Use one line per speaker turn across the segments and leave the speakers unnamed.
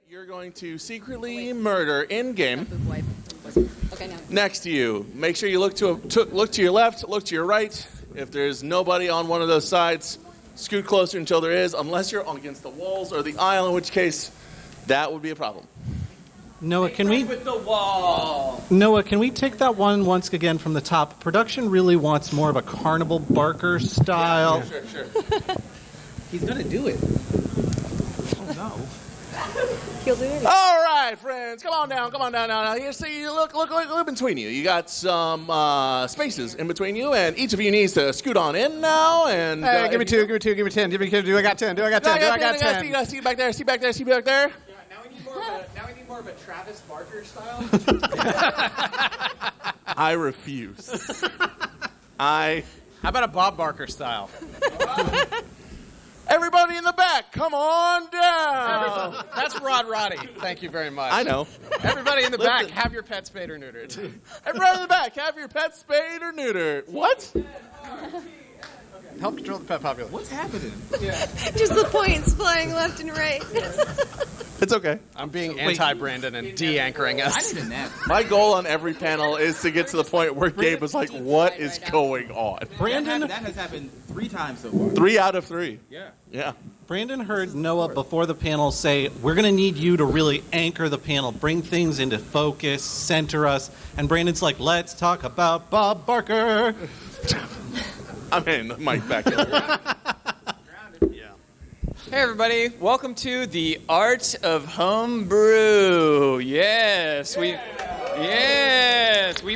you're going to secretly murder in-game
Okay, now.
next to you. Make sure you look to your left, look to your right. If there's nobody on one of those sides, scoot closer until there is, unless you're against the walls or the aisle, in which case that would be a problem.
Noah, can
with the wall?
Noah, can we take that one once again from the top? Production really wants more of a Carnival Barker style.
Yeah, sure.
He's gonna do it. Oh no.
He'll do it.
All right, friends, come on down now. Here, see, look between you. You got some spaces in between you, and each of you needs to scoot on in now. And
Hey, give me 10. Do I got 10?
See back there.
Yeah, now we need more of a Travis Barker style.
I refuse. How
about a Bob Barker style?
Everybody in the back, come on down.
That's Rod Roddy. Thank you very much.
I know.
Everybody in the back, have your pet spayed or neutered.
Everybody in the back, have your pet spayed or neutered. What?
Help control the pet population.
What's happening?
Just the points flying left and right.
It's okay.
I'm being anti-Brandon and de-anchoring us.
I need a nap.
My goal on every panel is to get to the point where Gabe is like, what is going on?
Brandon,
That has happened 3 times so far.
3 out of 3.
Yeah.
Brandon heard Noah before the panel say, we're going to need you to really anchor the panel, bring things into focus, center us. And Brandon's like, let's talk about Bob Barker.
I'm handing the mic back over.
Hey everybody, welcome to the Art of Homebrew. Yes, we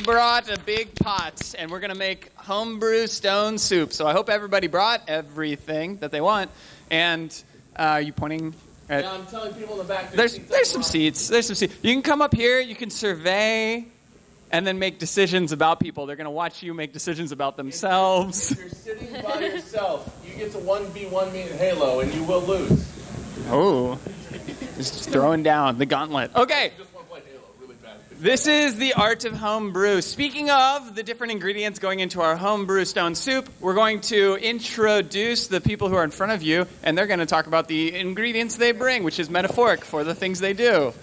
brought a big pot and we're going to make homebrew stone soup. So I hope everybody brought everything that they want. And you pointing at...
Yeah, I'm telling people in the back.
There's some seats. You can come up here, you can survey and then make decisions about people. They're going to watch you make decisions about themselves.
If you're sitting by yourself, you get to 1v1 me in Halo, and you will lose.
Oh, just throwing down the gauntlet. Okay.
I just want to play Halo really bad.
This is the art of homebrew. Speaking of the different ingredients going into our homebrew stone soup, we're going to introduce the people who are in front of you, and they're going to talk about the ingredients they bring, which is metaphoric for the things they do.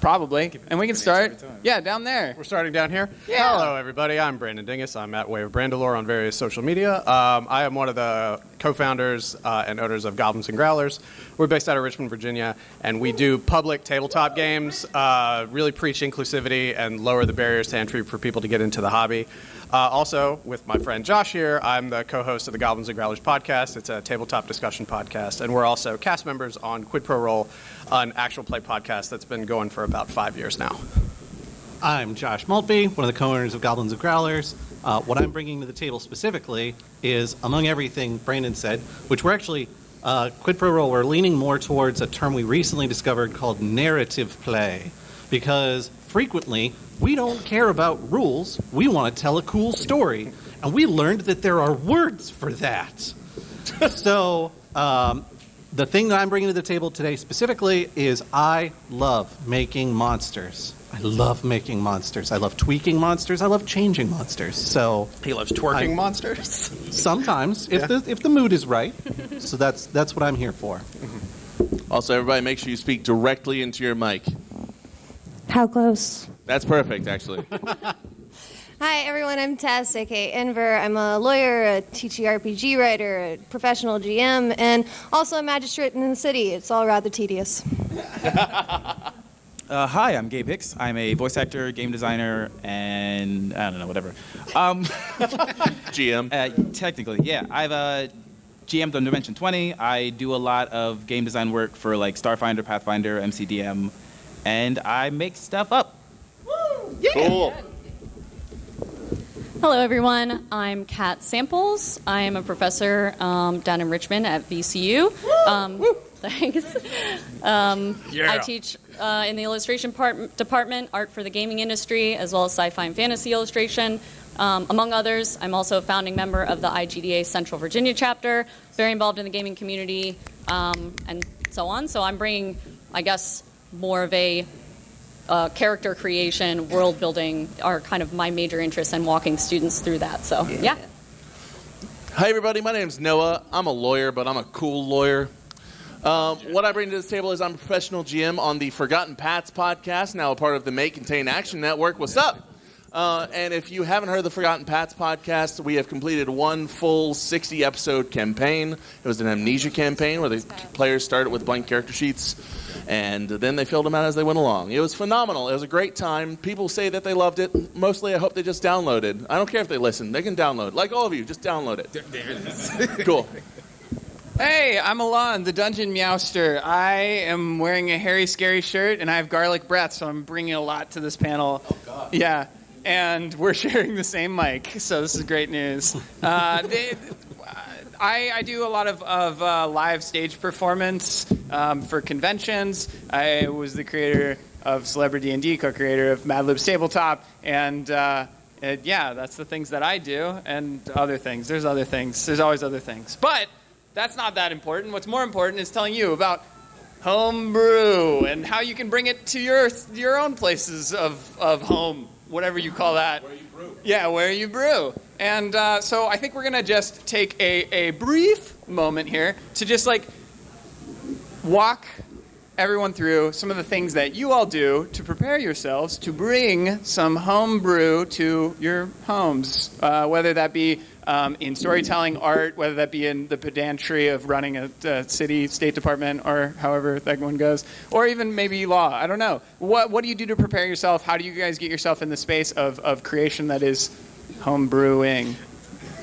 Probably. And we can start, down there.
We're starting down here?
Yeah.
Hello, everybody. I'm Brandon Dingus. I'm at Way of Brandalore on various social media. I am one of the co-founders and owners of Goblins and Growlers. We're based out of Richmond, Virginia, and we do public tabletop games, really preach inclusivity and lower the barriers to entry for people to get into the hobby. Also, with my friend Josh here, I'm the co-host of the Goblins and Growlers podcast. It's a tabletop discussion podcast, and we're also cast members on Quid Pro Roll, an actual play podcast that's been going for about 5 years now.
I'm Josh Maltby, one of the co-owners of Goblins and Growlers. What I'm bringing to the table specifically is, among everything Brandon said, which we're actually, Quid Pro Roll, we're leaning more towards a term we recently discovered called narrative play. Because frequently, we don't care about rules, we want to tell a cool story. And we learned that there are words for that. So, the thing that I'm bringing to the table today specifically is I love making monsters. I love making monsters. I love tweaking monsters. I love changing monsters. So
He loves twerking monsters?
sometimes, if the mood is right. So that's what I'm here for.
Also, everybody, make sure you speak directly into your mic.
How close?
That's perfect, actually.
Hi, everyone. I'm Tess, a.k.a. Enver. I'm a lawyer, a TTRPG writer, a professional GM, and also a magistrate in the city. It's all rather tedious.
Hi, I'm Gabe Hicks. I'm a voice actor, game designer, and I don't know, whatever.
GM.
Technically, yeah. I've GM'd on Dimension 20. I do a lot of game design work for like Starfinder, Pathfinder, MCDM, and I make stuff up.
Woo! Yeah. Cool.
Hello, everyone. I'm Kat Samples. I am a professor down in Richmond at VCU. Thanks. I teach in the illustration department, art for the gaming industry, as well as sci-fi and fantasy illustration. Among others, I'm also a founding member of the IGDA Central Virginia chapter, very involved in the gaming community, and so on. So I'm bringing, I guess, more of a character creation, world building are kind of my major interests and walking students through that. So, yeah.
Hi, everybody. My name's Noah. I'm a lawyer, but I'm a cool lawyer. What I bring to this table is I'm a professional GM on the Forgotten Pats podcast, now a part of the Make Contain Action Network. What's up? And if you haven't heard the Forgotten Pats podcast, we have completed one full 60-episode campaign. It was an amnesia campaign where the players started with blank character sheets, and then they filled them out as they went along. It was phenomenal. It was a great time. People say that they loved it. Mostly, I hope they just downloaded. I don't care if they listen. They can download. Like all of you, just download it. Cool.
Hey, I'm Alon, the Dungeon Meowster. I am wearing a hairy, scary shirt, and I have garlic breath, so I'm bringing a lot to this panel.
Oh, God.
Yeah, and we're sharing the same mic, so this is great news. I do a lot of live stage performance for conventions. I was the creator of Celebrity D&D, co-creator of Mad Libs Tabletop, and yeah, that's the things that I do, and other things. There's other things. There's always other things. But that's not that important. What's more important is telling you about homebrew and how you can bring it to your own places of home, whatever you call that.
Where you brew.
Yeah, where you brew. And so I think we're going to just take a brief moment here to just like walk everyone through some of the things that you all do to prepare yourselves to bring some homebrew to your homes, whether that be in storytelling, art, whether that be in the pedantry of running a city, state department, or however that one goes, or even maybe law. I don't know. What do you do to prepare yourself? How do you guys get yourself in the space of creation that is homebrewing?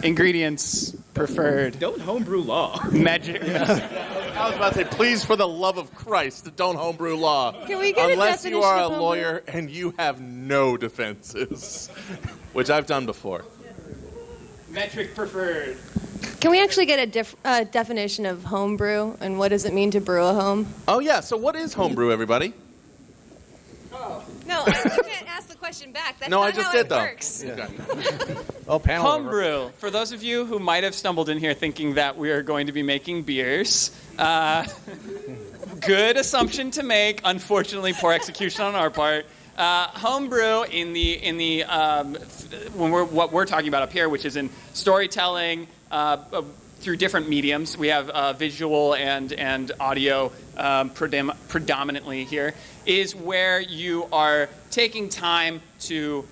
Ingredients preferred.
Don't homebrew law.
Magic.
I was about to say, please, for the love of Christ, don't homebrew law.
Can we get a
Unless you
definition
are a
of homebrew?
lawyer and you have no defenses, which I've done before.
Metric preferred.
Can we actually get a definition of homebrew, and what does it mean to brew a home?
Oh, yeah. So what is homebrew, everybody?
No, you can't ask the question back. That's
No,
not
I just
how
did,
it
though.
works.
Oh, panel.
Homebrew. For those of you who might have stumbled in here thinking that we are going to be making beers, good assumption to make. Unfortunately, poor execution on our part. Homebrew what we're talking about up here, which is in storytelling through different mediums. We have visual and audio predominantly here, is where you are taking time to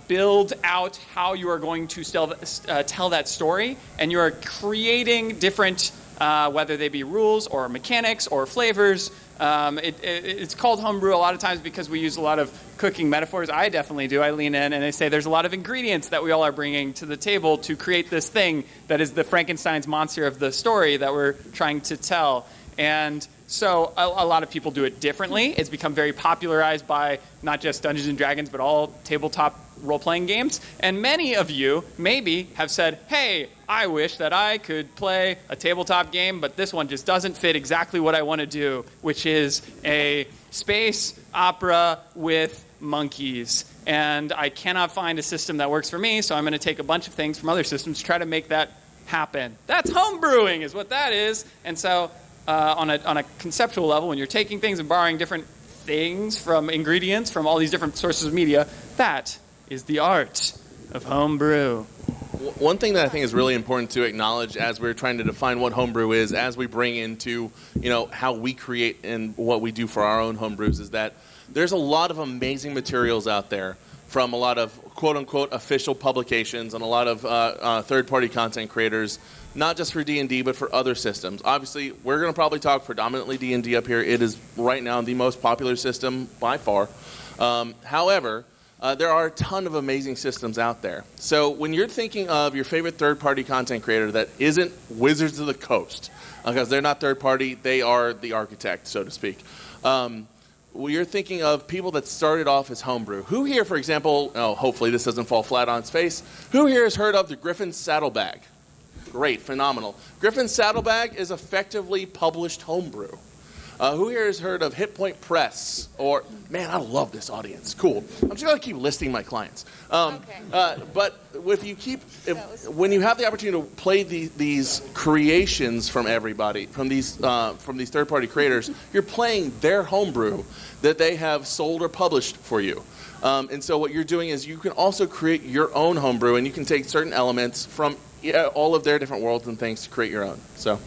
build out how you are going to tell that story, and you are creating different, whether they be rules or mechanics or flavors. It's called homebrew a lot of times because we use a lot of cooking metaphors. I definitely do. I lean in and I say there's a lot of ingredients that we all are bringing to the table to create this thing that is the Frankenstein's monster of the story that we're trying to tell. And so a lot of people do it differently. It's become very popularized by not just Dungeons & Dragons, but all tabletop role-playing games. And many of you maybe have said, hey, I wish that I could play a tabletop game, but this one just doesn't fit exactly what I want to do, which is a space opera with monkeys. And I cannot find a system that works for me, so I'm going to take a bunch of things from other systems to try to make that happen. That's homebrewing is what that is. And so on a conceptual level, when you're taking things and borrowing different things from ingredients from all these different sources of media, that is the art of homebrew.
One thing that I think is really important to acknowledge as we're trying to define what homebrew is, as we bring into, how we create and what we do for our own homebrews, is that there's a lot of amazing materials out there from a lot of quote-unquote official publications and a lot of third-party content creators, not just for D&D, but for other systems. Obviously, we're going to probably talk predominantly D&D up here. It is right now the most popular system by far. However, there are a ton of amazing systems out there. So when you're thinking of your favorite third-party content creator that isn't Wizards of the Coast, because they're not third-party, they are the architect, so to speak. Well, you're thinking of people that started off as homebrew. Who here, for example, hopefully this doesn't fall flat on its face, who here has heard of the Griffin Saddlebag? Great, phenomenal. Griffin Saddlebag is effectively published homebrew. Who here has heard of Hit Point Press? Or, man, I love this audience. Cool. I'm just going to keep listing my clients.
Okay.
But when you have the opportunity to play these creations from everybody, from these third-party creators, you're playing their homebrew that they have sold or published for you. And so what you're doing is you can also create your own homebrew, and you can take certain elements from all of their different worlds and things to create your own. So.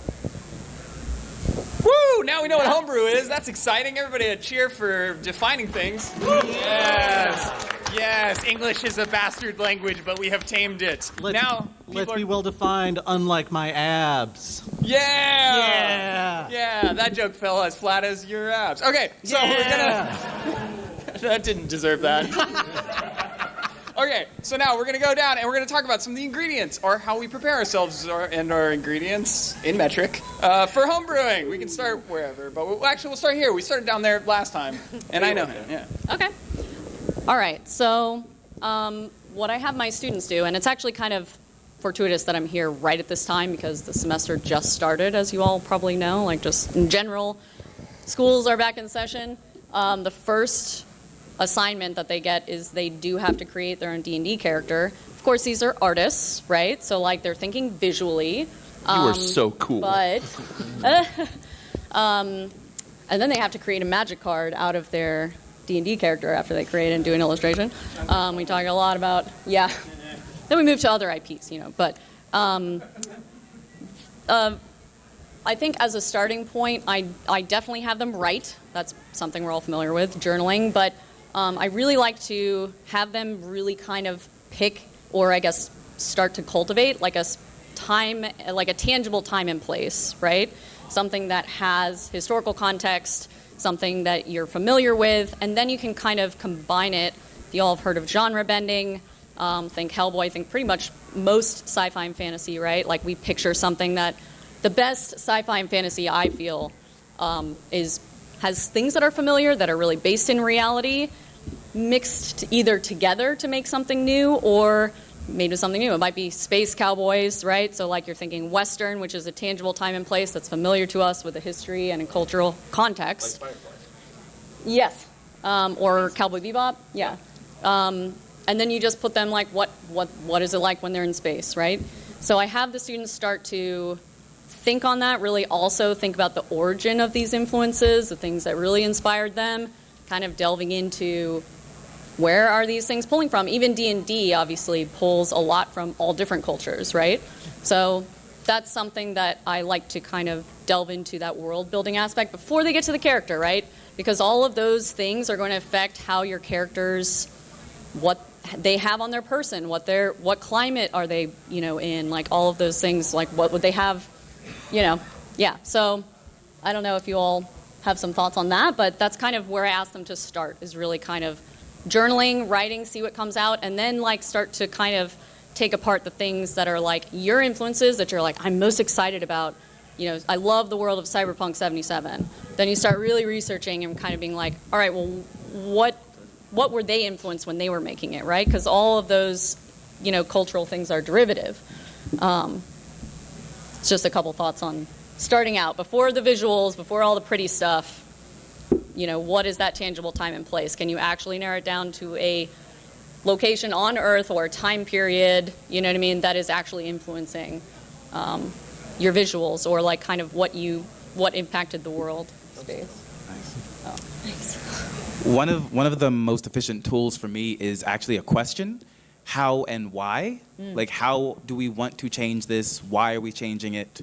Woo! now we know what homebrew is. That's exciting. Everybody a cheer for defining things. Yes. Yes, English is a bastard language, but we have tamed it.
Let's be well defined, unlike my abs.
Yeah! Yeah, that joke fell as flat as your abs. Okay, so we're gonna... That didn't deserve that. Okay, so now we're going to go down and we're going to talk about some of the ingredients or how we prepare ourselves and our ingredients in metric for homebrewing. We can start wherever, but we'll start here. We started down there last time, and I know him. Yeah.
Okay. All right. So what I have my students do, and it's actually kind of fortuitous that I'm here right at this time because the semester just started, as you all probably know. Like just in general, schools are back in session. The first assignment that they get is they do have to create their own D&D character. Of course, these are artists, right? So like they're thinking visually.
You are so cool.
But and then they have to create a magic card out of their D&D character after they create and do an illustration. We talk a lot about then we move to other IPs, But I think as a starting point, I definitely have them write. That's something we're all familiar with, journaling. But I really like to have them really kind of pick, or I guess start to cultivate like a tangible time and place, right? Something that has historical context, something that you're familiar with, and then you can kind of combine it. You all have heard of genre bending. Think Hellboy, think pretty much most sci-fi and fantasy, right? Like we picture something that the best sci-fi and fantasy I feel has things that are familiar, that are really based in reality, mixed either together to make something new or made with something new. It might be space cowboys, right? So like you're thinking Western, which is a tangible time and place that's familiar to us with a history and a cultural context.
Like Firefly.
Yes. Or Cowboy Bebop. Yeah. And then you just put them like, what is it like when they're in space, right? So I have the students start to think on that, really also think about the origin of these influences, the things that really inspired them, kind of delving into where are these things pulling from. Even D&D obviously pulls a lot from all different cultures, right? So that's something that I like to kind of delve into, that world building aspect before they get to the character, right? Because all of those things are going to affect how your characters, what they have on their person, what climate are they, in, like all of those things, like what would they have, yeah. So I don't know if you all have some thoughts on that, but that's kind of where I ask them to start, is really kind of journaling, writing, see what comes out, and then like start to kind of take apart the things that are like your influences that you're like, I'm most excited about. I love the world of Cyberpunk 77. Then you start really researching and kind of being like, all right, well, what were they influenced when they were making it, right? Because all of those, cultural things are derivative. It's just a couple thoughts on starting out, before the visuals, before all the pretty stuff. What is that tangible time and place? Can you actually narrow it down to a location on Earth or a time period, that is actually influencing your visuals, or like kind of what impacted the world space.
Nice.
Oh, thanks.
One of the most efficient tools for me is actually a question. How and why? Like, how do we want to change this? Why are we changing it?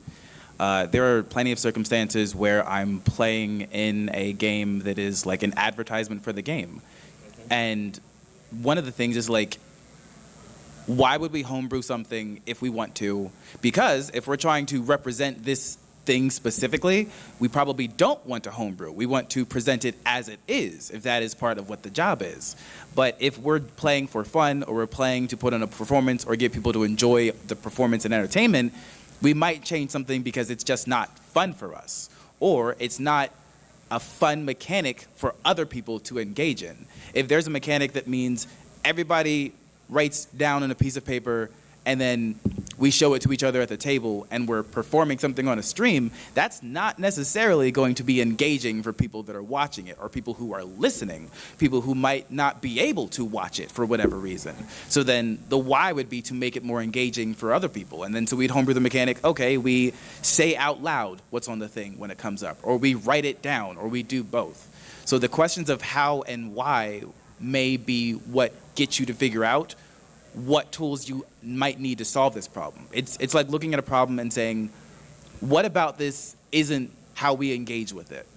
There are plenty of circumstances where I'm playing in a game that is like an advertisement for the game. And one of the things is like, why would we homebrew something if we want to? Because if we're trying to represent this thing specifically, we probably don't want to homebrew. We want to present it as it is, if that is part of what the job is. But if we're playing for fun, or we're playing to put on a performance or get people to enjoy the performance and entertainment, we might change something because it's just not fun for us, or it's not a fun mechanic for other people to engage in. If there's a mechanic that means everybody writes down on a piece of paper and then we show it to each other at the table and we're performing something on a stream, that's not necessarily going to be engaging for people that are watching it, or people who are listening, people who might not be able to watch it for whatever reason. So then the why would be to make it more engaging for other people. And then so we'd homebrew the mechanic, okay, we say out loud what's on the thing when it comes up, or we write it down, or we do both. So the questions of how and why may be what gets you to figure out what tools you might need to solve this problem. It's like looking at a problem and saying, what about this isn't how we engage with it.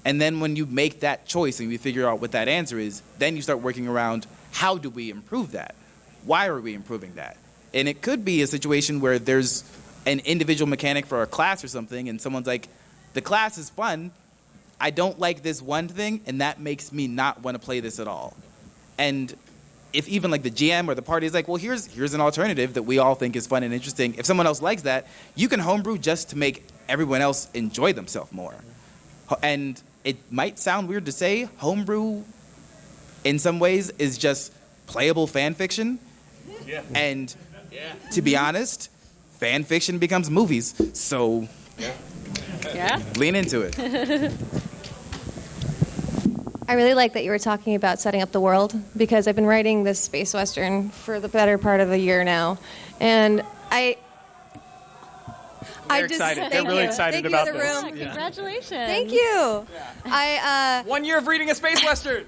And then when you make that choice and you figure out what that answer is, then you start working around how do we improve that? Why are we improving that? And it could be a situation where there's an individual mechanic for a class or something, and someone's like, the class is fun, I don't like this one thing, and that makes me not want to play this at all. And if even like the GM or the party is like, well, here's an alternative that we all think is fun and interesting. If someone else likes that, you can homebrew just to make everyone else enjoy themselves more. And it might sound weird to say, homebrew in some ways is just playable fan fiction.
Yeah.
And to be honest, fan fiction becomes movies. So lean into it.
I really like that you were talking about setting up the world, because I've been writing this space western for the better part of a year now, and
They're excited. They're really excited about this.
Congratulations.
Thank you. I
1 year of reading a space western.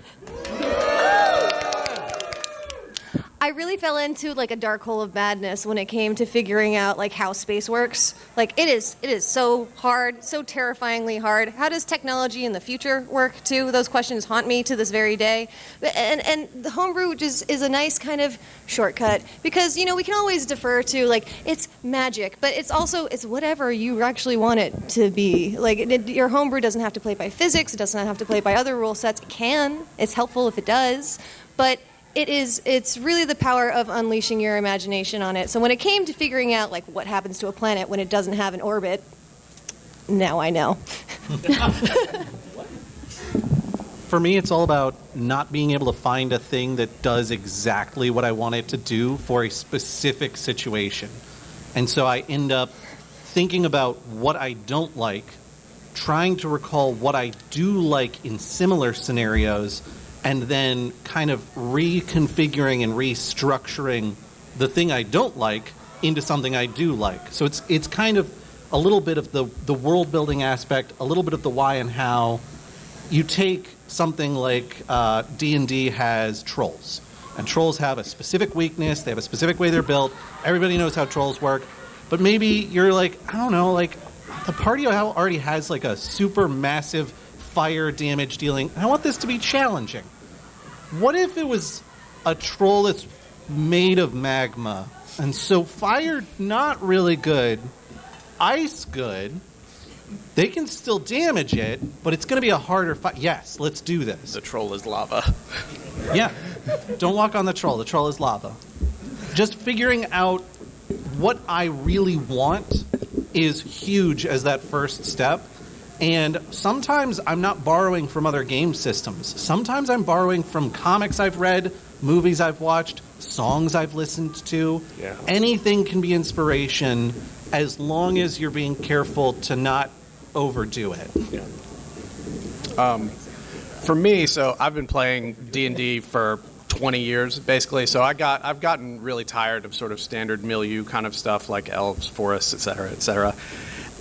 I really fell into like a dark hole of madness when it came to figuring out like how space works. Like it is so hard, so terrifyingly hard. How does technology in the future work too? Those questions haunt me to this very day. And the homebrew just is a nice kind of shortcut, because we can always defer to like it's magic, but it's whatever you actually want it to be. Like your homebrew doesn't have to play by physics. It doesn't have to play by other rule sets. It can. It's helpful if it does, but it's really the power of unleashing your imagination on it. So when it came to figuring out like what happens to a planet when it doesn't have an orbit, now I know.
For me, it's all about not being able to find a thing that does exactly what I want it to do for a specific situation. And so I end up thinking about what I don't like, trying to recall what I do like in similar scenarios, and then kind of reconfiguring and restructuring the thing I don't like into something I do like. So it's kind of a little bit of the world building aspect, a little bit of the why and how. You take something like D&D has trolls, and trolls have a specific weakness, they have a specific way they're built, everybody knows how trolls work, but maybe you're like, I don't know, like the party already has like a super massive fire damage dealing, and I want this to be challenging. What if it was a troll that's made of magma, and so fire not really good, ice good, they can still damage it, but it's going to be a harder fight. Yes, let's do this.
The troll is lava.
Yeah, don't walk on the troll. The troll is lava. Just figuring out what I really want is huge as that first step. And sometimes I'm not borrowing from other game systems. Sometimes I'm borrowing from comics I've read, movies I've watched, songs I've listened to.
Yeah.
Anything can be inspiration as long as you're being careful to not overdo it.
Yeah.
For me, so I've been playing D&D for 20 years, basically. So I've gotten really tired of sort of standard milieu kind of stuff like elves, forests, et cetera, et cetera.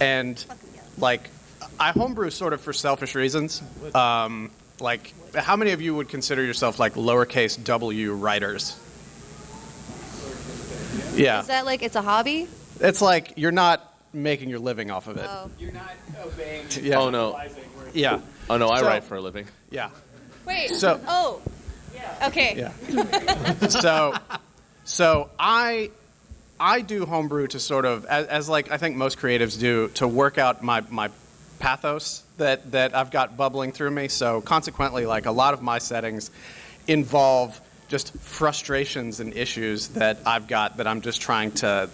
And like, I homebrew sort of for selfish reasons. Like, how many of you would consider yourself like lowercase w writers? Yeah.
Is that like it's a hobby?
It's like you're not making your living off of it.
Oh.
You're not obeying.
Yeah.
Oh no.
Yeah.
Oh no, I
So-
write for a living.
Yeah.
Wait.
So-
Oh. Okay.
Yeah. So I do homebrew to sort of as like I think most creatives do, to work out my pathos that I've got bubbling through me. So consequently, like a lot of my settings involve just frustrations and issues that I've got that I'm just trying to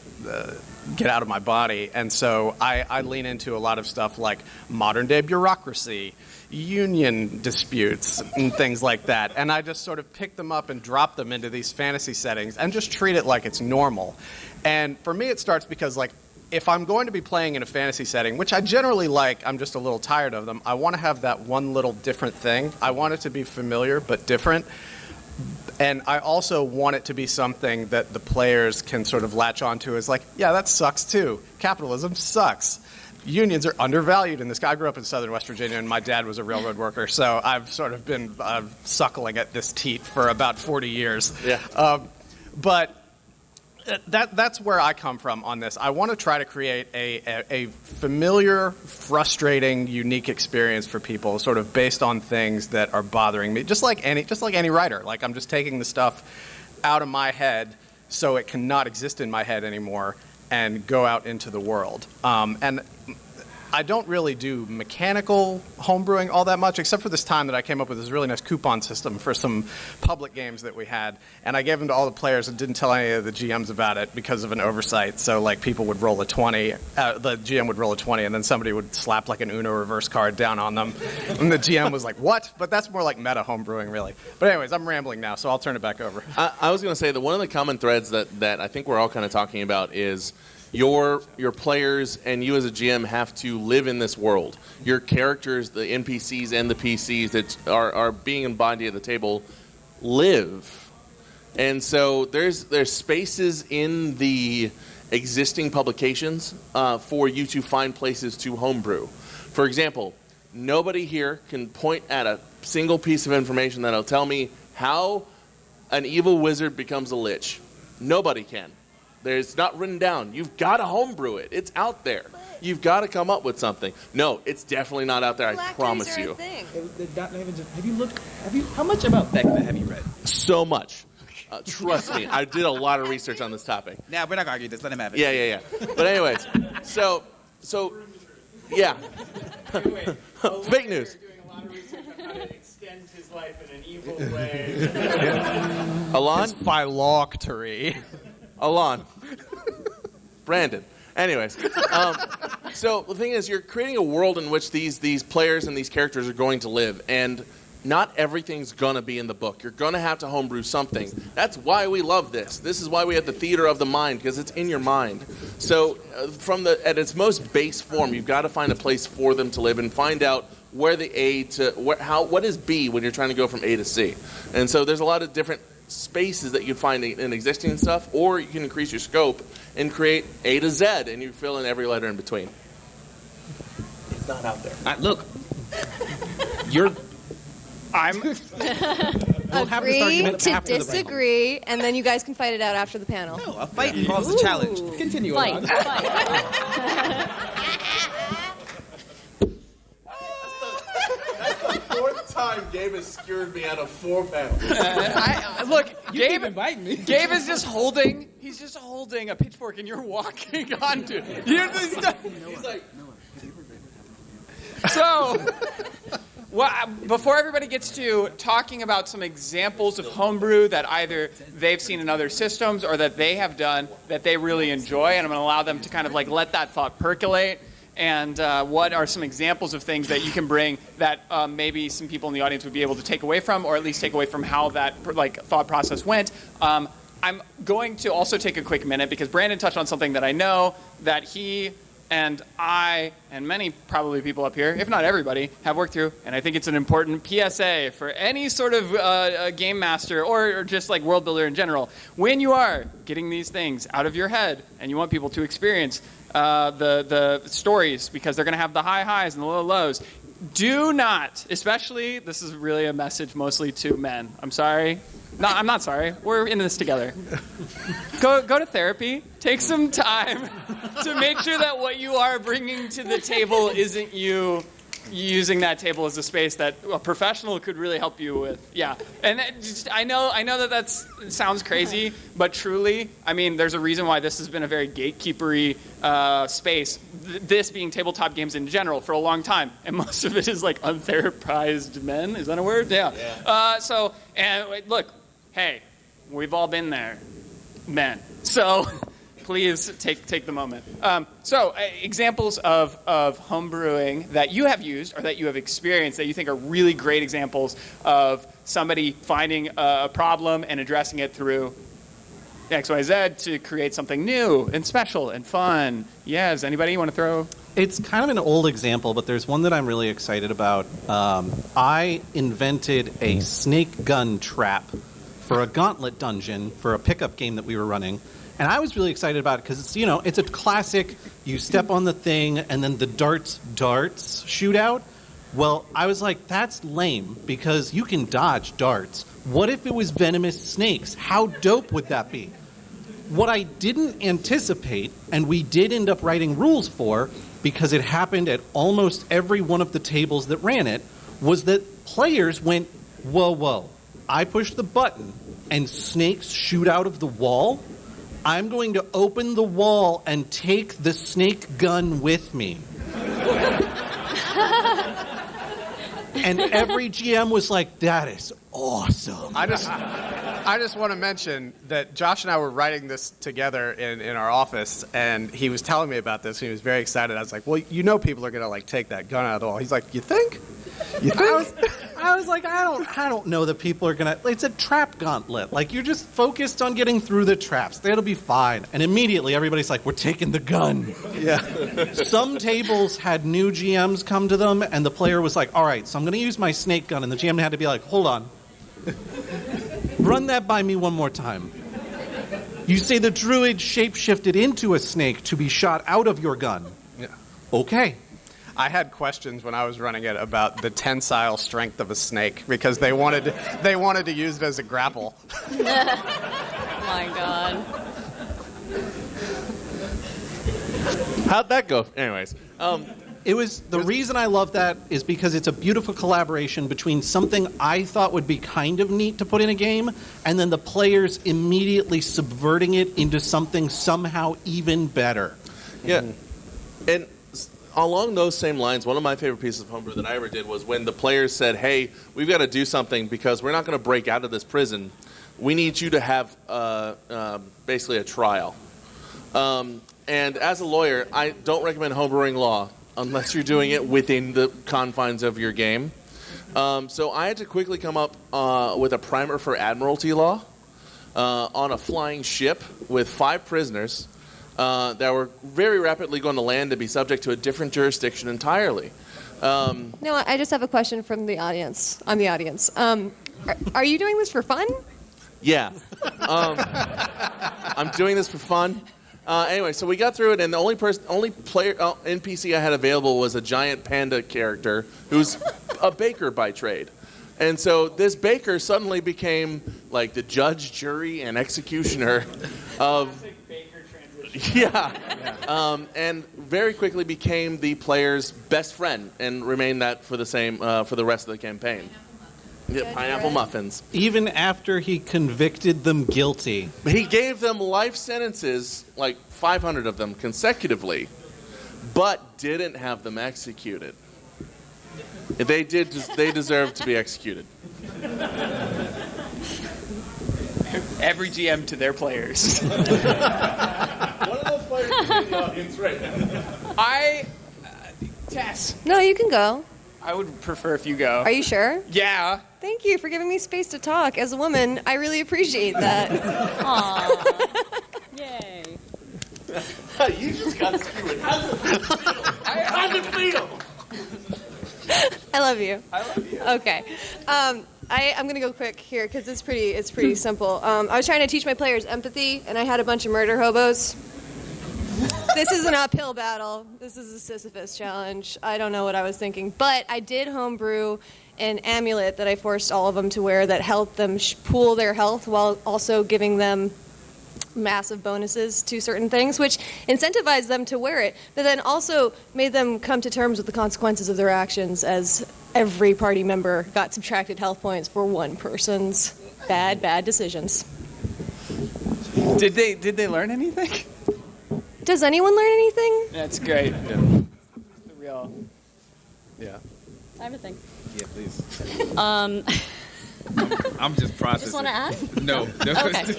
get out of my body. And so I lean into a lot of stuff like modern day bureaucracy, union disputes, and things like that. And I just sort of pick them up and drop them into these fantasy settings and just treat it like it's normal. And for me, it starts because, like, if I'm going to be playing in a fantasy setting, which I generally like, I'm just a little tired of them, I want to have that one little different thing. I want it to be familiar but different. And I also want it to be something that the players can sort of latch onto as like, yeah, that sucks too. Capitalism sucks. Unions are undervalued in this. I grew up in southern West Virginia, and my dad was a railroad worker, so I've sort of been suckling at this teat for about 40 years.
Yeah.
But that's where I come from on this. I want to try to create a familiar, frustrating, unique experience for people, sort of based on things that are bothering me, just like any writer. Like, I'm just taking the stuff out of my head so it cannot exist in my head anymore and go out into the world. And I don't really do mechanical homebrewing all that much, except for this time that I came up with this really nice coupon system for some public games that we had. And I gave them to all the players and didn't tell any of the GMs about it because of an oversight. So, like, people would roll a 20, the GM would roll a 20, and then somebody would slap, like, an Uno reverse card down on them. And the GM was like, what? But that's more like meta homebrewing, really. But anyways, I'm rambling now, so I'll turn it back over.
I was going to say that one of the common threads that I think we're all kind of talking about is your players and you as a GM have to live in this world. Your characters, the NPCs and the PCs that are being embodied at the table, live. And so there's spaces in the existing publications for you to find places to homebrew. For example, nobody here can point at a single piece of information that'll tell me how an evil wizard becomes a lich. Nobody can. It's not written down. You've got to homebrew it. It's out there. You've got to come up with something. No, it's definitely not out there. I promise you.
How much about Vecna have you read?
So much. Trust me, I did a lot of research on this topic.
Now, we're not going to argue this. Let him have it.
Yeah. But anyways, so yeah. Fake news.
Doing a lot of research on how to extend his life in an evil way.
Alon?
Phylactery.
Alon. Brandon. Anyways, so the thing is, you're creating a world in which these players and these characters are going to live, and not everything's going to be in the book. You're going to have to homebrew something. That's why we love this. This is why we have the theater of the mind, because it's in your mind. So at its most base form, you've got to find a place for them to live and find out where the A to what is B when you're trying to go from A to C. And so there's a lot of different spaces that you find in existing stuff, or you can increase your scope and create A to Z, and you fill in every letter in between. It's not out there.
Look,
I'm
We'll have this
Agree
argument
to
after the break.
disagree, and then you guys can fight it out after the panel.
a fight involves a challenge. Continue
Fight,
on.
fight.
Fourth time Gabe has skewered me out of 4 panels.
Look,
You keep inviting me.
Gabe is just holding. He's just holding a pitchfork, and you're walking onto it. He's like. So, before everybody gets to talking about some examples of homebrew that either they've seen in other systems or that they have done that they really enjoy, and I'm going to allow them to kind of like let that thought percolate. And what are some examples of things that you can bring that maybe some people in the audience would be able to take away from, or at least take away from how that thought process went? I'm going to also take a quick minute because Brandon touched on something that I know that he and I and many probably people up here, if not everybody, have worked through, and I think it's an important PSA for any sort of game master or just like world builder in general. When you are getting these things out of your head and you want people to experience the stories, because they're going to have the high highs and the low lows, do not, especially, this is really a message mostly to men. I'm sorry. No, I'm not sorry. We're in this together. Go to therapy. Take some time to make sure that what you are bringing to the table isn't you using that table as a space that a professional could really help you with. Yeah. And I know that sounds crazy, but truly, I mean, there's a reason why this has been a very gatekeepery space, this being tabletop games in general for a long time. And most of it is like untherapized men. Is that a word? Yeah. And look, hey, we've all been there, men. So please take the moment. Examples of homebrewing that you have used or that you have experienced that you think are really great examples of somebody finding a problem and addressing it through XYZ to create something new and special and fun. Yes, anybody want to throw?
It's kind of an old example, but there's one that I'm really excited about. I invented a snake gun trap for a gauntlet dungeon for a pickup game that we were running. And I was really excited about it because it's a classic, you step on the thing and then the darts shoot out. Well, I was like, that's lame because you can dodge darts. What if it was venomous snakes? How dope would that be? What I didn't anticipate, and we did end up writing rules for, because it happened at almost every one of the tables that ran it, was that players went, whoa, whoa, I pushed the button and snakes shoot out of the wall. I'm going to open the wall and take the snake gun with me. And every GM was like, that is awesome.
I just want to mention that Josh and I were writing this together in our office, and he was telling me about this, and he was very excited. I was like, well, you know people are going to, like, take that gun out of the wall. He's like, you think? You think?
I was like, I don't know that people are going to... It's a trap gauntlet. Like, you're just focused on getting through the traps. That'll be fine. And immediately, everybody's like, we're taking the gun.
Yeah.
Some tables had new GMs come to them, and the player was like, all right, so I'm going to use my snake gun. And the GM had to be like, hold on. Run that by me one more time. You say the druid shapeshifted into a snake to be shot out of your gun.
Yeah.
Okay.
I had questions when I was running it about the tensile strength of a snake because they wanted to use it as a grapple.
Oh my god.
How'd that go? Anyways,
It was the reason I love that is because it's a beautiful collaboration between something I thought would be kind of neat to put in a game, and then the players immediately subverting it into something somehow even better.
yeah, and along those same lines, one of my favorite pieces of homebrew that I ever did was when the players said, hey, we've got to do something because we're not going to break out of this prison. We need you to have basically a trial. And as a lawyer, I don't recommend homebrewing law unless you're doing it within the confines of your game. So I had to quickly come up with a primer for admiralty law on a flying ship with 5 prisoners that were very rapidly going to land to be subject to a different jurisdiction entirely.
No, I just have a question from the audience. I'm the audience. Are you doing this for fun?
Yeah. I'm doing this for fun. Anyway, so we got through it, and the only player NPC I had available was a giant panda character who's a baker by trade. And so this baker suddenly became like the judge, jury, and executioner of... Yeah. And very quickly became the player's best friend and remained that for the rest of the campaign. Yeah, pineapple muffins.
Even after he convicted them guilty.
He gave them life sentences, like 500 of them consecutively, but didn't have them executed. They deserved to be executed.
Every GM to their players.
One of those players is in the audience right now.
Tess,
No, you can go.
I would prefer if you go.
Are you sure?
Yeah.
Thank you for giving me space to talk. As a woman, I really appreciate that.
Aww. Yay.
You just got screwed. How's it feel?
I love you.
I love you.
Okay. I'm going to go quick here because it's pretty simple. I was trying to teach my players empathy, and I had a bunch of murder hobos. This is an uphill battle. This is a Sisyphus challenge. I don't know what I was thinking. But I did homebrew an amulet that I forced all of them to wear that helped them pool their health while also giving them massive bonuses to certain things, which incentivized them to wear it, but then also made them come to terms with the consequences of their actions, as every party member got subtracted health points for one person's bad decisions.
Did they learn anything?
Does anyone learn anything?
That's great.
Yeah.
The real.
Yeah.
I have a thing.
Yeah, please.
Um,
I'm just processing.
just want to ask?
No.
Okay.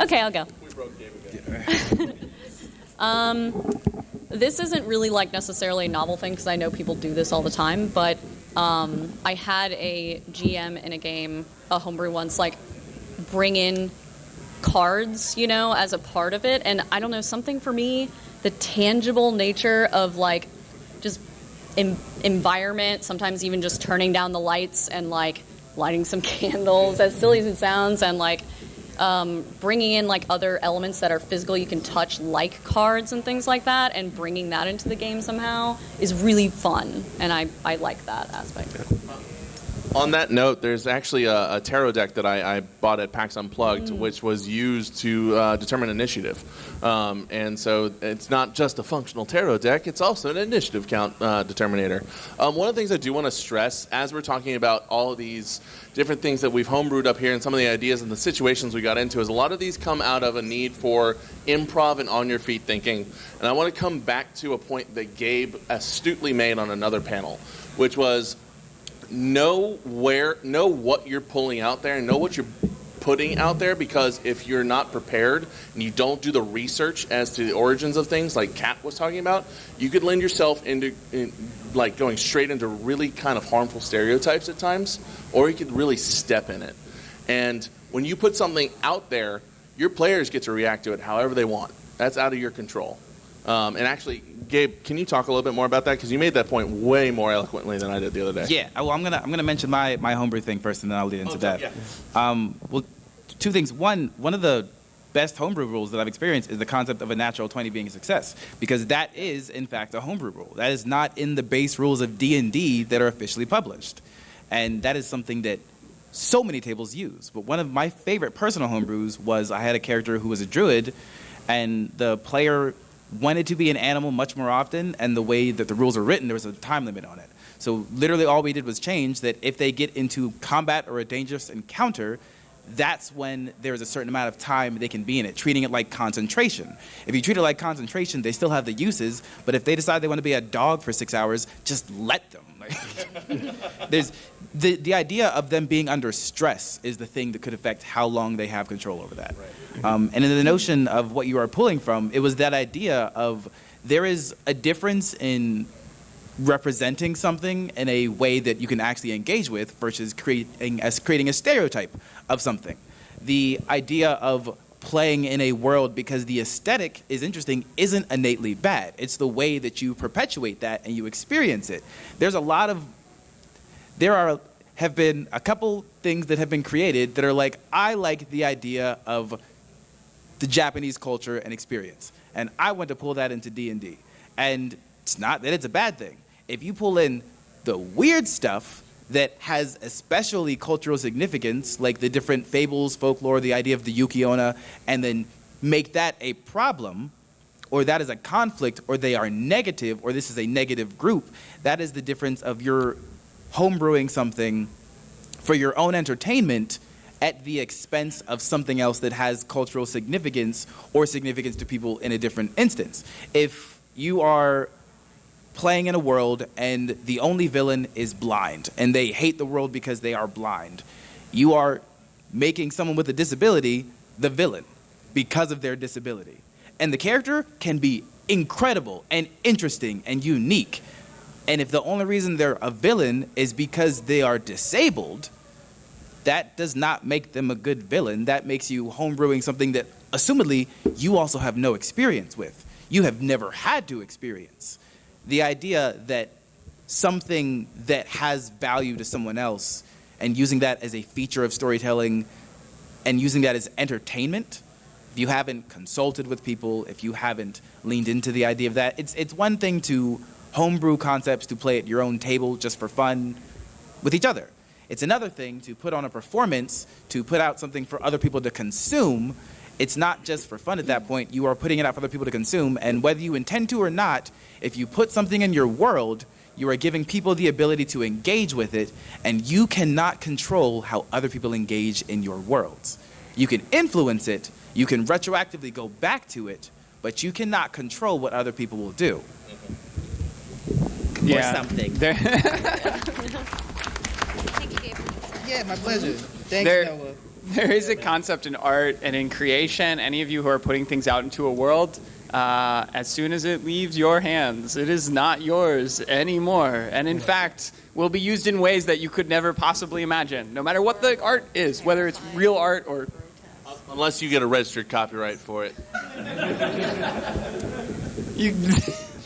Okay, I'll go. This isn't really like necessarily a novel thing because I know people do this all the time, but I had a GM in a game, a homebrew once, like bring in cards, as a part of it, and I don't know, something for me, the tangible nature of like just environment, sometimes even just turning down the lights and like lighting some candles, as silly as it sounds, and like bringing in like other elements that are physical you can touch, like cards and things like that, and bringing that into the game somehow is really fun, and I like that aspect.
On that note, there's actually a tarot deck that I bought at PAX Unplugged, which was used to determine initiative. And so it's not just a functional tarot deck, it's also an initiative count determinator. One of the things I do want to stress, as we're talking about all of these different things that we've homebrewed up here and some of the ideas and the situations we got into, is a lot of these come out of a need for improv and on-your-feet thinking. And I want to come back to a point that Gabe astutely made on another panel, which was know what you're pulling out there and know what you're putting out there, because if you're not prepared and you don't do the research as to the origins of things like Kat was talking about, you could lend yourself into like going straight into really kind of harmful stereotypes at times, or you could really step in it. And when you put something out there, your players get to react to it however they want. That's out of your control. And actually, Gabe, can you talk a little bit more about that? Because you made that point way more eloquently than I did the other day.
Yeah, well, I'm gonna mention my homebrew thing first, and then I'll lead into that.
Yeah.
Well, two things. One of the best homebrew rules that I've experienced is the concept of a natural 20 being a success, because that is, in fact, a homebrew rule. That is not in the base rules of D&D that are officially published, and that is something that so many tables use. But one of my favorite personal homebrews was I had a character who was a druid, and the player wanted to be an animal much more often, and the way that the rules are written, there was a time limit on it. So literally all we did was change that if they get into combat or a dangerous encounter, that's when there's a certain amount of time they can be in it, treating it like concentration. If you treat it like concentration, they still have the uses, but if they decide they want to be a dog for 6 hours, just let them. There's the idea of them being under stress is the thing that could affect how long they have control over that. Right. And in the notion of what you are pulling from, it was that idea of there is a difference in representing something in a way that you can actually engage with versus creating a stereotype of something. The idea of playing in a world because the aesthetic is interesting isn't innately bad. It's the way that you perpetuate that and you experience it. Have been a couple things that have been created that are like, I like the idea of the Japanese culture and experience, and I want to pull that into D&D. And it's not that it's a bad thing. If you pull in the weird stuff that has especially cultural significance, like the different fables, folklore, the idea of the Yuki-onna, and then make that a problem, or that is a conflict, or they are negative, or this is a negative group, that is the difference of your homebrewing something for your own entertainment at the expense of something else that has cultural significance or significance to people in a different instance. If you are playing in a world and the only villain is blind and they hate the world because they are blind, you are making someone with a disability the villain because of their disability. And the character can be incredible and interesting and unique. And if the only reason they're a villain is because they are disabled, that does not make them a good villain. That makes you homebrewing something that, assumedly, you also have no experience with. You have never had to experience. The idea that something that has value to someone else and using that as a feature of storytelling and using that as entertainment, if you haven't consulted with people, if you haven't leaned into the idea of that, it's one thing to homebrew concepts to play at your own table just for fun with each other. It's another thing to put on a performance, to put out something for other people to consume. It's not just for fun at that point. You are putting it out for other people to consume, and whether you intend to or not, if you put something in your world, you are giving people the ability to engage with it, and you cannot control how other people engage in your worlds. You can influence it, you can retroactively go back to it, but you cannot control what other people will do.
Yeah.
Or something.
Thank you, Gabe.
Yeah, my pleasure. Thanks,
There-
Noah.
There is a concept in art and in creation. Any of you who are putting things out into a world, as soon as it leaves your hands, it is not yours anymore. And in fact, will be used in ways that you could never possibly imagine, no matter what the art is, whether it's real art or...
Unless you get a registered copyright for it.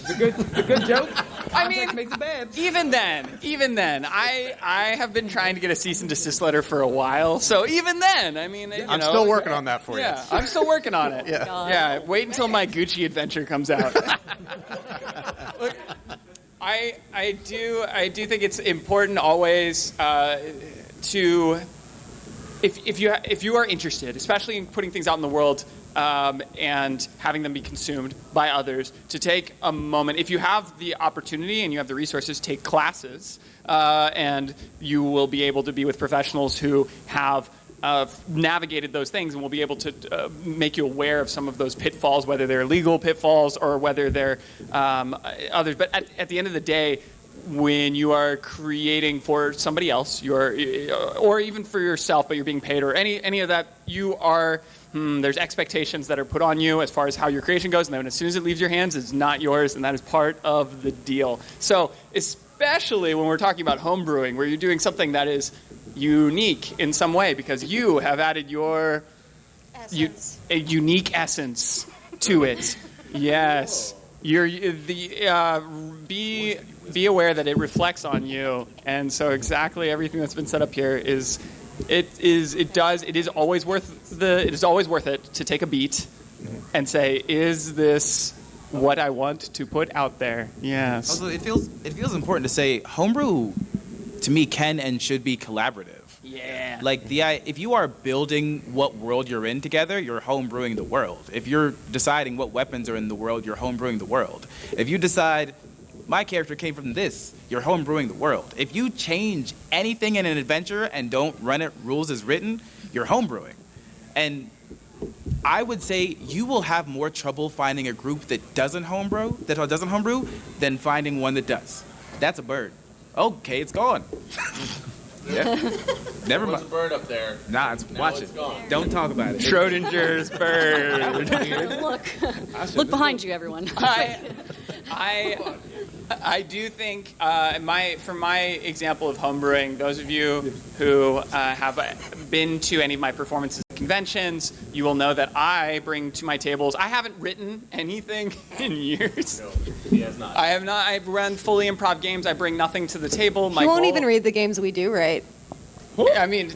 The good joke.
I mean,
makes it bad.
even then, I have been trying to get a cease and desist letter for a while. So even then, I mean,
I'm still working on that for you.
Yeah, I'm still working on it.
Yeah.
Yeah, wait until my Gucci adventure comes out. Look, I do think it's important always to if you are interested, especially in putting things out in the world and having them be consumed by others, to take a moment. If you have the opportunity and you have the resources, take classes, and you will be able to be with professionals who have navigated those things and will be able to make you aware of some of those pitfalls, whether they're legal pitfalls or whether they're others. But at the end of the day, when you are creating for somebody else, or even for yourself, but you're being paid, or any of that, you are there's expectations that are put on you as far as how your creation goes, and then as soon as it leaves your hands, it's not yours, and that is part of the deal. So especially when we're talking about homebrewing, where you're doing something that is unique in some way because you have added your a unique essence to it. Yes. Be aware that it reflects on you, and so exactly everything that's been set up here is always worth it to take a beat and say, is this what I want to put out there? Yes.
Also, it feels important to say homebrew to me can and should be collaborative.
Yeah.
Like if you are building what world you're in together, you're homebrewing the world. If you're deciding what weapons are in the world, you're homebrewing the world. If you decide my character came from this, you're homebrewing the world. If you change anything in an adventure and don't run it rules as written, you're homebrewing. And I would say you will have more trouble finding a group that doesn't homebrew than finding one that does. That's a bird. Okay, it's gone. Yeah. Never mind.
There's a bird up there.
Nah, watch it. Don't talk about it.
Schrodinger's bird.
Look behind you, everyone.
I do think for my example of homebrewing, those of you who have been to any of my performances at conventions, you will know that I bring to my tables. I haven't written anything in years.
No, he has not.
I have not. I've run fully improv games. I bring nothing to the table.
You won't even read the games we do, right?
I mean,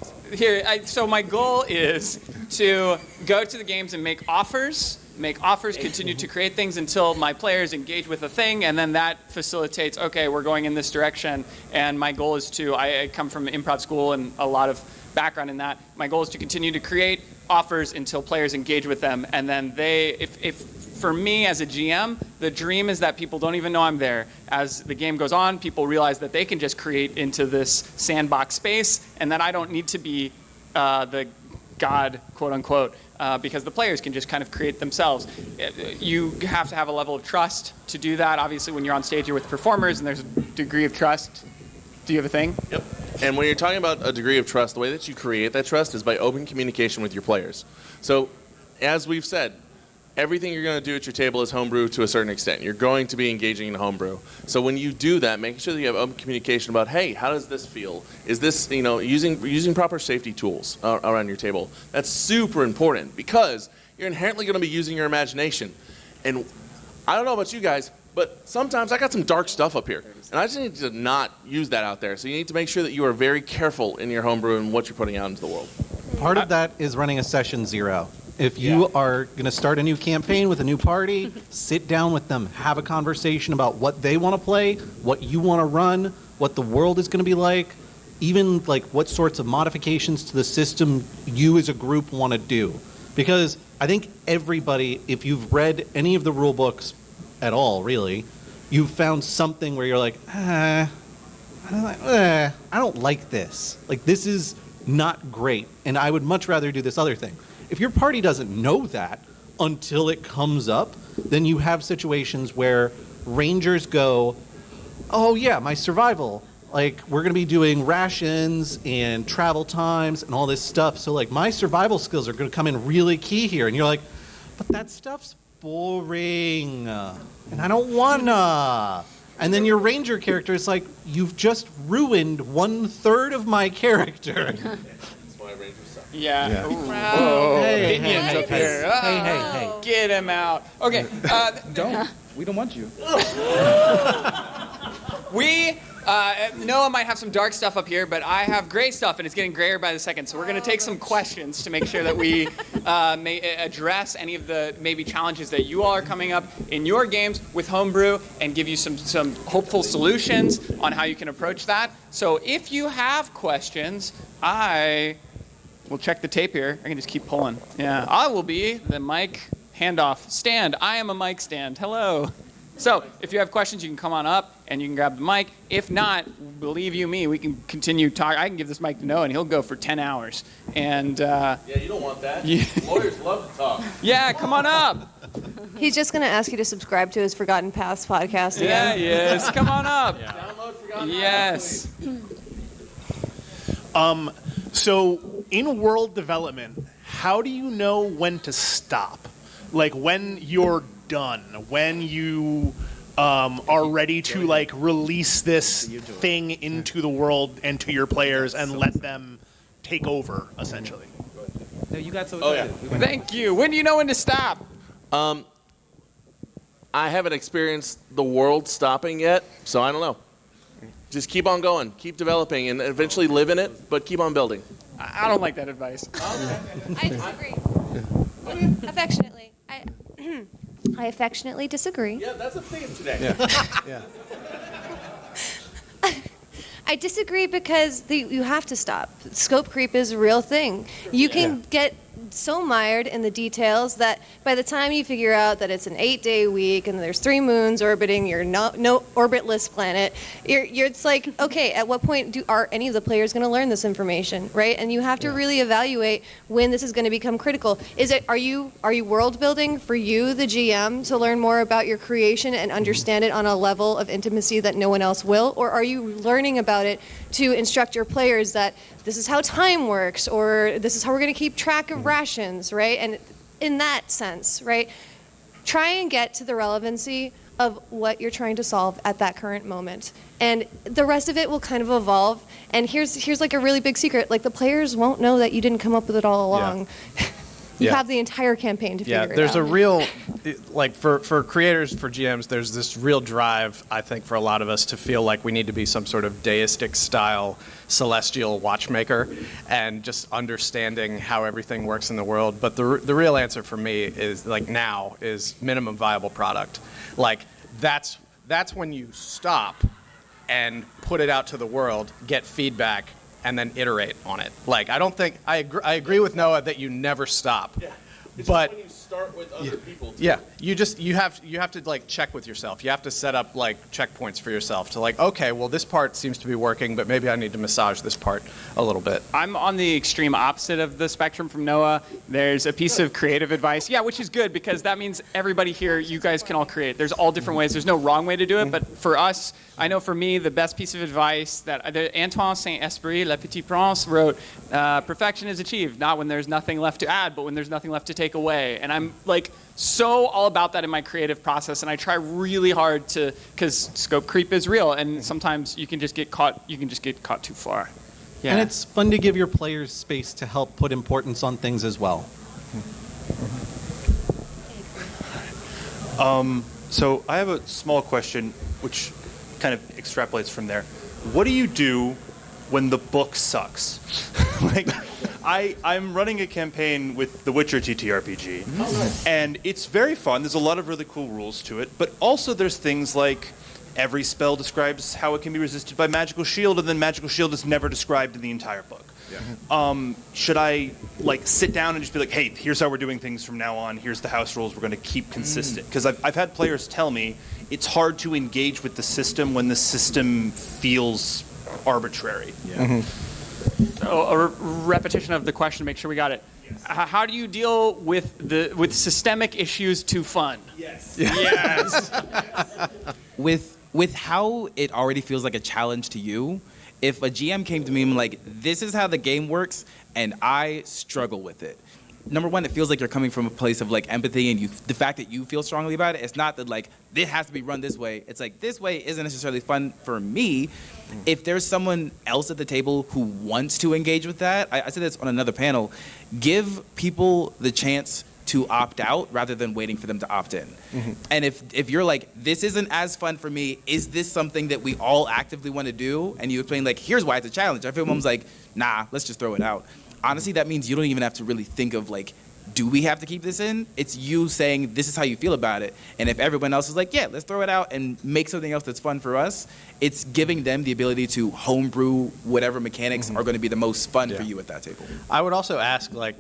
so my goal is to go to the games and make offers, continue to create things until my players engage with a thing, and then that facilitates, okay, we're going in this direction. And my goal is I come from improv school and a lot of background in that. My goal is to continue to create offers until players engage with them. And then for me as a GM, the dream is that people don't even know I'm there. As the game goes on, people realize that they can just create into this sandbox space, and that I don't need to be the god, quote unquote, because the players can just kind of create themselves. You have to have a level of trust to do that. Obviously, when you're on stage, you're with performers, and there's a degree of trust. Do you have a thing?
Yep. And when you're talking about a degree of trust, the way that you create that trust is by open communication with your players. So, as we've said, everything you're going to do at your table is homebrew to a certain extent. You're going to be engaging in homebrew. So when you do that, make sure that you have open communication about, hey, how does this feel? Is this, using proper safety tools around your table? That's super important because you're inherently going to be using your imagination. And I don't know about you guys, but sometimes I got some dark stuff up here. And I just need to not use that out there. So you need to make sure that you are very careful in your homebrew and what you're putting out into the world.
Part of that is running a session zero. If you are going to start a new campaign with a new party, sit down with them, have a conversation about what they want to play, what you want to run, what the world is going to be like, even like what sorts of modifications to the system you as a group want to do. Because I think everybody, if you've read any of the rule books at all, really, you've found something where you're like, I don't like this. Like, this is not great, and I would much rather do this other thing. If your party doesn't know that until it comes up, then you have situations where rangers go, oh yeah, my survival, like we're going to be doing rations and travel times and all this stuff. So like my survival skills are going to come in really key here. And you're like, but that stuff's boring and I don't wanna. And then your ranger character is like, you've just ruined 1/3 of my character.
Yeah.
Whoa. Hey,
Minions up here.
Hey.
Get him out. Okay.
Don't. We don't want you.
We Noah might have some dark stuff up here, but I have gray stuff, and it's getting grayer by the second. So we're going to take some questions to make sure that we may address any of the maybe challenges that you all are coming up in your games with Homebrew and give you some hopeful solutions on how you can approach that. So if you have questions, we'll check the tape here. I can just keep pulling. Yeah, I will be the mic handoff stand. I am a mic stand. Hello. So if you have questions, you can come on up and you can grab the mic. If not, believe you me, we can continue talking. I can give this mic to Noah, and he'll go for 10 hours. And
yeah, you don't want that. Lawyers love to talk.
Yeah, come on up.
He's just going to ask you to subscribe to his Forgotten Past podcast
Yeah,
again.
yes. Come on up.
Download Forgotten
Yes.
So in world development, how do you know when to stop? Like when you're done, when you are ready to like release this thing into the world and to your players and let them take over, essentially.
No, you got so
Oh,
excited.
yeah.
Thank you. When do you know when to stop?
I haven't experienced the world stopping yet, so I don't know. Just keep on going, keep developing, and eventually live in it, but keep on building.
I don't like that advice.
I disagree. Affectionately. I affectionately disagree.
Yeah, that's a theme today.
Yeah.
I disagree because you have to stop. Scope creep is a real thing. You can get so mired in the details that by the time you figure out that it's an 8-day week and there's 3 moons orbiting your no orbitless planet, it's like, okay, at what point are any of the players going to learn this information, right? And you have to really evaluate when this is going to become critical. Are you world building for you, the GM, to learn more about your creation and understand it on a level of intimacy that no one else will, or are you learning about it to instruct your players that this is how time works, or this is how we're going to keep track of rations, right? And in that sense, right, try and get to the relevancy of what you're trying to solve at that current moment. And the rest of it will kind of evolve. And here's like a really big secret. Like, the players won't know that you didn't come up with it all along. You have the entire campaign to figure it out.
There's a real, like for creators, for GMs, there's this real drive, I think, for a lot of us to feel like we need to be some sort of deistic style celestial watchmaker and just understanding how everything works in the world. But the real answer for me is, like, now is minimum viable product. Like, that's when you stop and put it out to the world, get feedback, and then iterate on it. Like, I don't think I agree with Noah that you never stop.
Yeah. It's
But
just when you start with other people. Too.
yeah, you have to like check with yourself. You have to set up like checkpoints for yourself to like, okay, well, this part seems to be working, but maybe I need to massage this part a little bit.
I'm on the extreme opposite of the spectrum from Noah. There's a piece of creative advice, which is good because that means everybody here, you guys can all create. There's all different ways. There's no wrong way to do it, but for us, I know for me, the best piece of advice that Antoine Saint-Esprit, Le Petit Prince, wrote, perfection is achieved, not when there's nothing left to add, but when there's nothing left to take away. And I'm like so all about that in my creative process, and I try really hard to, because scope creep is real, and sometimes you can just get caught too far. Yeah.
And it's fun to give your players space to help put importance on things as well.
So I have a small question, which kind of extrapolates from there. What do you do when the book sucks? Like, I'm running a campaign with the Witcher TTRPG, and it's very fun. There's a lot of really cool rules to it, but also there's things like every spell describes how it can be resisted by magical shield, and then magical shield is never described in the entire book. Yeah. Should I like sit down and just be like, hey, here's how we're doing things from now on. Here's the house rules. We're going to keep consistent. Because I've had players tell me it's hard to engage with the system when the system feels arbitrary.
Yeah. So a repetition of the question to make sure we got it. Yes. How do you deal with systemic issues to fun?
Yes.
Yes.
With how it already feels like a challenge to you, if a GM came to me and like, this is how the game works, and I struggle with it. Number one, it feels like you're coming from a place of like empathy, and the fact that you feel strongly about it, it's not that like, this has to be run this way. It's like, this way isn't necessarily fun for me. If there's someone else at the table who wants to engage with that, I said this on another panel, give people the chance to opt out rather than waiting for them to opt in. And if you're like, this isn't as fun for me, is this something that we all actively want to do? And you explain like, here's why it's a challenge. Everyone's like, nah, let's just throw it out. Honestly, that means you don't even have to really think of like, do we have to keep this in? It's you saying this is how you feel about it. And if everyone else is like, yeah, let's throw it out and make something else that's fun for us, it's giving them the ability to homebrew whatever mechanics are going to be the most fun for you at that table.
I would also ask, like,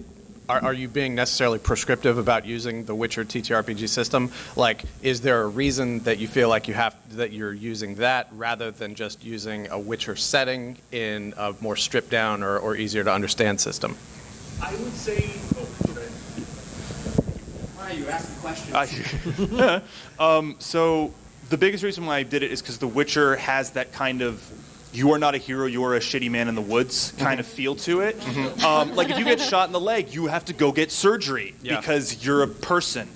are you being necessarily prescriptive about using the Witcher TTRPG system? Like, is there a reason that you feel like that you're using that rather than just using a Witcher setting in a more stripped down or easier to understand system?
I would say.
Why are you asking questions?
So the biggest reason why I did it is because The Witcher has that kind of you are not a hero, you are a shitty man in the woods kind of feel to it. Like if you get shot in the leg, you have to go get surgery because you're a person.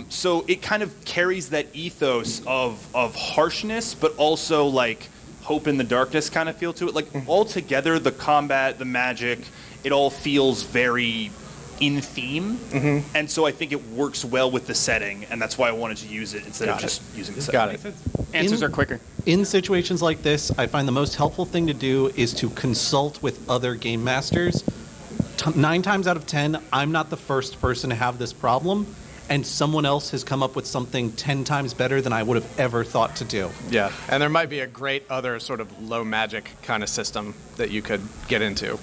So it kind of carries that ethos of harshness, but also like hope in the darkness kind of feel to it. Like altogether, the combat, the magic, it all feels very in theme, and so I think it works well with the setting, and that's why I wanted to use it instead of just using the setting.
Got it.
Answers are quicker.
In situations like this, I find the most helpful thing to do is to consult with other game masters. 9 times out of 10, I'm not the first person to have this problem, and someone else has come up with something 10 times better than I would have ever thought to do.
Yeah, and there might be a great other sort of low magic kind of system that you could get into.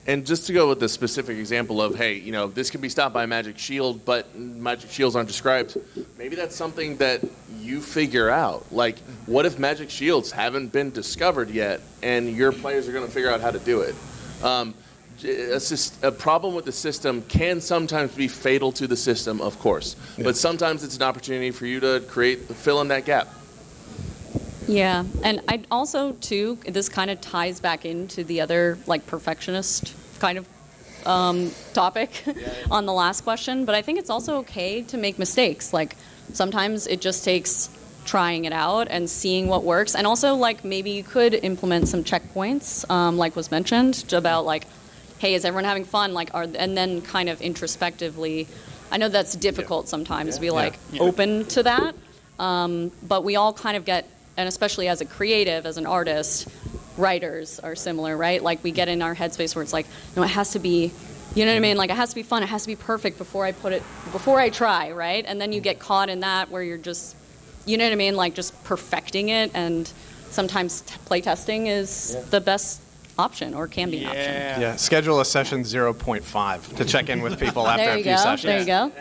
And just to go with the specific example of, hey, you know, this can be stopped by a magic shield, but magic shields aren't described. Maybe that's something that you figure out. Like, what if magic shields haven't been discovered yet, and your players are going to figure out how to do it? A problem with the system can sometimes be fatal to the system, of course. Yeah. But sometimes it's an opportunity for you to fill in that gap.
Yeah, and I also, too, this kind of ties back into the other, like, perfectionist kind of topic on the last question, but I think it's also okay to make mistakes. Like, sometimes it just takes trying it out and seeing what works, and also, like, maybe you could implement some checkpoints, like was mentioned, about, like, hey, is everyone having fun? Like, and then kind of introspectively, I know that's difficult sometimes to be, like, open to that, but we all kind of get, and especially as a creative, as an artist, writers are similar, right? Like we get in our headspace where it's like, no, it has to be, you know what I mean? Like it has to be fun, it has to be perfect before I try, right? And then you get caught in that where you're just, you know what I mean? Like just perfecting it, and sometimes playtesting is the best option, or can be an option.
Yeah, schedule a session 0.5 to check in with people after a few sessions.
There you go.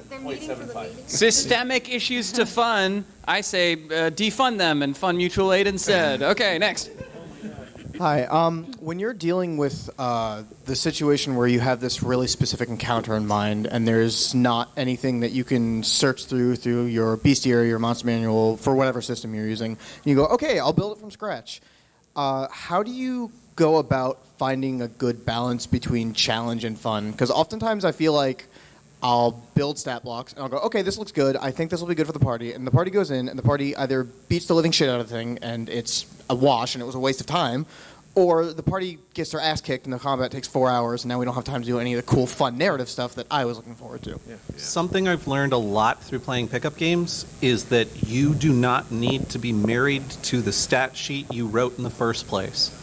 They're meeting for the meeting.
Systemic issues to fun. I say defund them and fund mutual aid instead. Okay, next.
Hi. When you're dealing with the situation where you have this really specific encounter in mind, and there's not anything that you can search through your bestiary, your monster manual, for whatever system you're using, and you go, okay, I'll build it from scratch. How do you go about finding a good balance between challenge and fun? Because oftentimes I feel like I'll build stat blocks and I'll go, okay, this looks good. I think this will be good for the party. And the party goes in and the party either beats the living shit out of the thing and it's a wash and it was a waste of time, or the party gets their ass kicked and the combat takes 4 hours and now we don't have time to do any of the cool, fun narrative stuff that I was looking forward to.
Yeah. Something I've learned a lot through playing pickup games is that you do not need to be married to the stat sheet you wrote in the first place.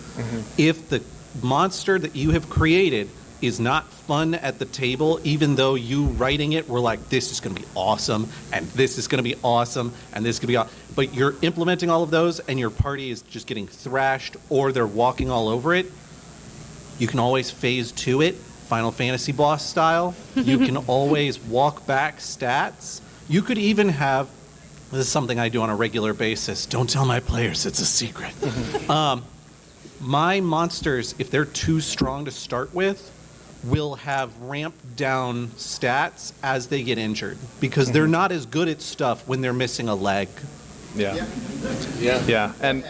If the monster that you have created is not fun at the table, even though you writing it were like, this is going to be awesome, and this is going to be awesome, and this is going to be awesome, but you're implementing all of those and your party is just getting thrashed or they're walking all over it, you can always phase to it, Final Fantasy boss style. You can always walk back stats. You could even have, this is something I do on a regular basis, don't tell my players, it's a secret. My monsters, if they're too strong to start with, will have ramped down stats as they get injured because they're not as good at stuff when they're missing a leg.
Yeah. And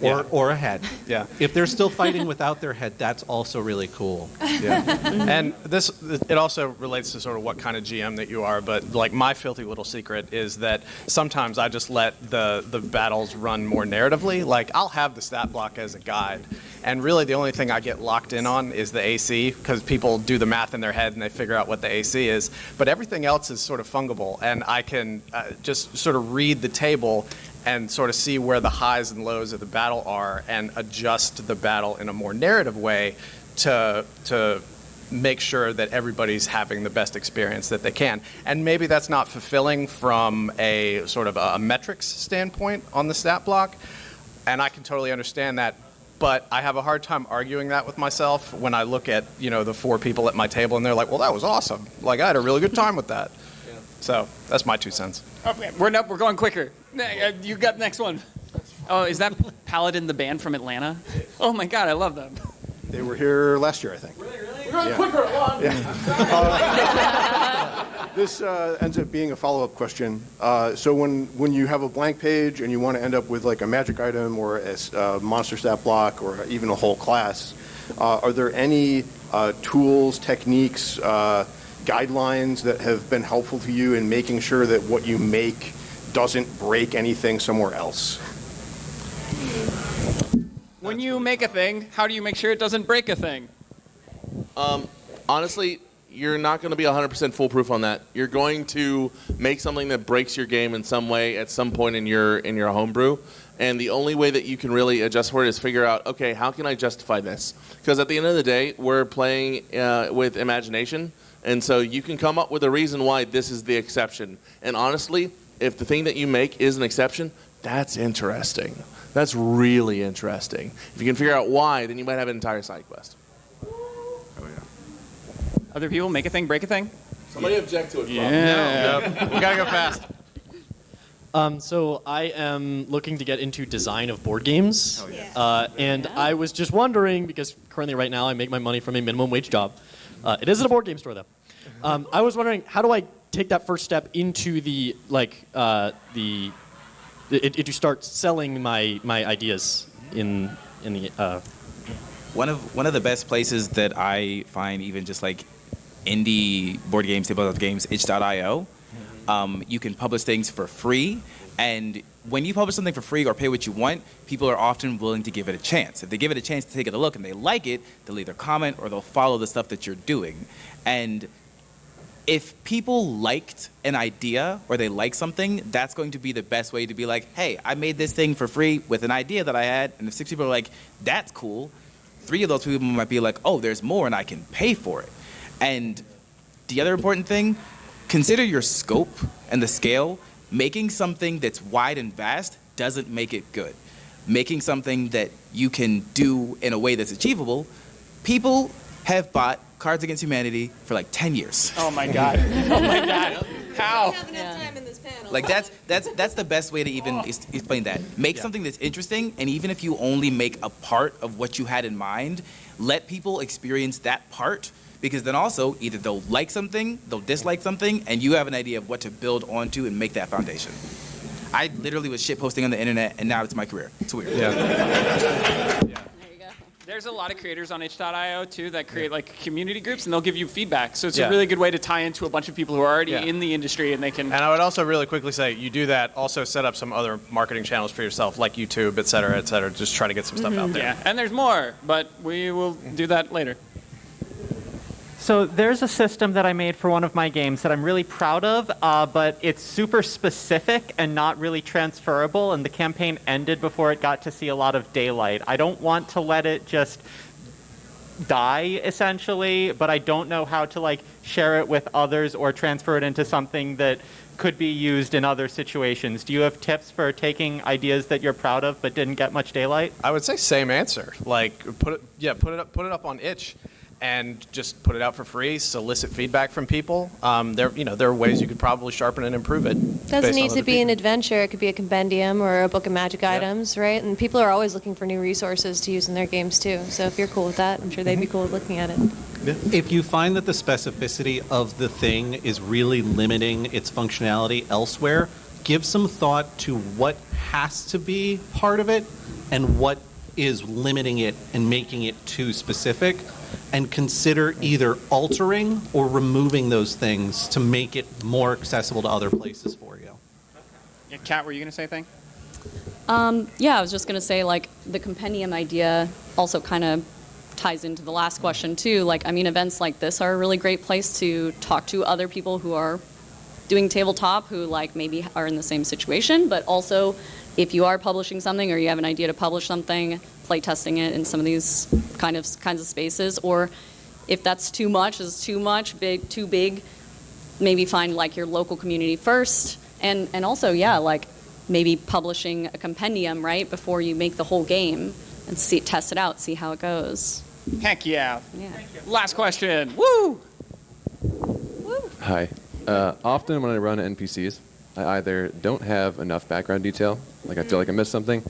Or a head.
Yeah.
If they're still fighting without their head, that's also really cool.
Yeah. And it also relates to sort of what kind of GM that you are, but like my filthy little secret is that sometimes I just let the battles run more narratively. Like I'll have the stat block as a guide, and really the only thing I get locked in on is the AC, because people do the math in their head and they figure out what the AC is, but everything else is sort of fungible, and I can just sort of read the table and sort of see where the highs and lows of the battle are and adjust the battle in a more narrative way to make sure that everybody's having the best experience that they can. And maybe that's not fulfilling from a sort of a metrics standpoint on the stat block, and I can totally understand that, but I have a hard time arguing that with myself when I look at, the 4 people at my table and they're like, well, that was awesome. Like, I had a really good time with that. Yeah. So that's my 2 cents.
Okay, we're going quicker. You got the next one. Oh, is that Paladin, the band from Atlanta? Oh my God, I love them.
They were here last year, I think.
We're going quicker, Lon.
This ends up being a follow-up question. So when you have a blank page and you want to end up with like a magic item or a monster stat block or even a whole class, are there any tools, techniques, guidelines that have been helpful to you in making sure that what you make doesn't break anything somewhere else?
When you make a thing, how do you make sure it doesn't break a thing?
Honestly, you're not going to be 100% foolproof on that. You're going to make something that breaks your game in some way at some point in your homebrew. And the only way that you can really adjust for it is figure out, okay, how can I justify this? Because at the end of the day, we're playing with imagination. And so you can come up with a reason why this is the exception. And honestly, if the thing that you make is an exception, that's interesting. That's really interesting. If you can figure out why, then you might have an entire side quest.
Other people make a thing, break a thing?
Somebody object to it.
Yeah.
We gotta go fast.
So I am looking to get into design of board games. And I was just wondering, because currently right now I make my money from a minimum wage job. It isn't a board game store, though. I was wondering, how do I take that first step into to start selling my ideas in the...
One of the best places that I find, even just like indie board games, tabletop games, itch.io. You can publish things for free, and when you publish something for free or pay what you want, people are often willing to give it a chance. If they give it a chance to take it a look and they like it, they'll either comment or they'll follow the stuff that you're doing. And if people liked an idea or they like something, that's going to be the best way to be like, hey, I made this thing for free with an idea that I had, and if 6 people are like, that's cool, 3 of those people might be like, oh, there's more and I can pay for it. And the other important thing, consider your scope and the scale. Making something that's wide and vast doesn't make it good. Making something that you can do in a way that's achievable, people have bought Cards Against Humanity for like 10 years.
Oh my God. Oh my God. How?
We have enough time in this panel.
Like that's the best way to even explain that. Make something that's interesting, and even if you only make a part of what you had in mind, let people experience that part, because then also either they'll like something, they'll dislike something, and you have an idea of what to build onto and make that foundation. I literally was shitposting on the internet, and now it's my career. It's weird.
Yeah. There's a lot of creators on itch.io too that create like community groups, and they'll give you feedback. So it's a really good way to tie into a bunch of people who are already in the industry, and they can.
And I would also really quickly say, you do that, also set up some other marketing channels for yourself, like YouTube, et cetera, et cetera. Just try to get some stuff out there.
Yeah, and there's more, but we will do that later.
So there's a system that I made for one of my games that I'm really proud of, but it's super specific and not really transferable, and the campaign ended before it got to see a lot of daylight. I don't want to let it just die, essentially, but I don't know how to like share it with others or transfer it into something that could be used in other situations. Do you have tips for taking ideas that you're proud of but didn't get much daylight?
I would say same answer. Like put it up on itch. And just put it out for free, solicit feedback from people. There are ways you could probably sharpen and improve it.
Doesn't need to be an adventure. It could be a compendium or a book of magic items, right? And people are always looking for new resources to use in their games too. So if you're cool with that, I'm sure they'd be cool with looking at it.
If you find that the specificity of the thing is really limiting its functionality elsewhere, give some thought to what has to be part of it and what is limiting it and making it too specific, and consider either altering or removing those things to make it more accessible to other places for you.
Yeah, Kat, were you going to say anything?
Yeah, I was just going to say, like, the compendium idea also kind of ties into the last question, too. Like, I mean, events like this are a really great place to talk to other people who are doing tabletop, who, like, maybe are in the same situation, but also if you are publishing something or you have an idea to publish something, play testing it in some of these kinds of spaces, or if that's too much, too big, maybe find, like, your local community first, and also, yeah, like, maybe publishing a compendium, right, before you make the whole game and test it out, see how it goes.
Heck yeah.
Yeah.
Last question. Woo!
Hi. Often when I run NPCs, I either don't have enough background detail, like I feel like I missed something,